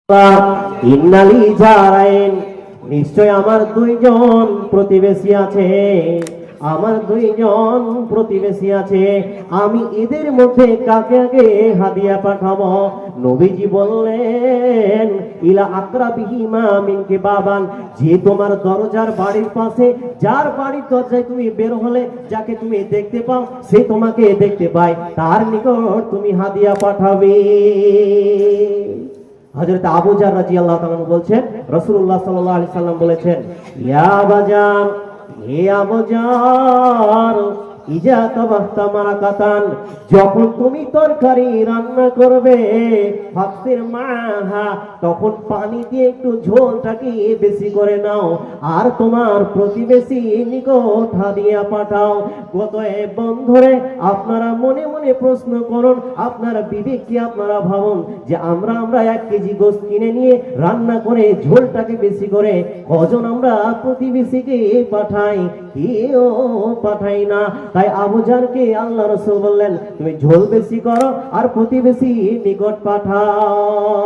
ইন্নালি জারাইন, নিশ্চয় আমার দুইজন প্রতিবেশী আছে, আমার দুইজন প্রতিবেশী আছে। আমি এদের মধ্যে কাকে আগে হাদিয়া পাঠাবো? নবীজি বললেন ইলা আকরাবিহিমা মিনকে বাবান, যে তোমার দরজার বাড়ির পাশে, যার বাড়ির দরজায় তুমি বের হলে যাকে তুমি দেখতে পাও, সে তোমাকে দেখতে পায়, তার নিকট তুমি হাদিয়া পাঠাবে। হযরত আবু জার রাদিয়াল্লাহু তাআলা বলছেন, রাসূলুল্লাহ সাল্লাল্লাহু আলাইহি সাল্লাম বলেছেন, ইয়া বাজার, হে আবু জার, ইজা তাবাহতা মারাকাতান, যখন তুমি তরকারি রান্না করবে, ফাকসির মাহা, তখন পানি দিয়ে একটু ঝোলটাকে বেশি করে নাও, আর তোমার প্রতিবেশী নিকট হাদিয়া পাঠাও। গত বন্ধুরে, আপনারা মনে মনে প্রশ্ন করুন, আপনারা বিবেককে আপনারা ভাবুন যে আমরা 1 কেজি গোশত কিনে নিয়ে রান্না করে ঝোলটাকে বেশি করে কজন আমরা প্রতিবেশীকে পাঠাই? কেউ পাঠাই না। তাই আবু জারকে আল্লাহ রাসূল বললেন, তুমি ঝোল বেশি করো আর প্রতিবেশী নিকট পাঠাও।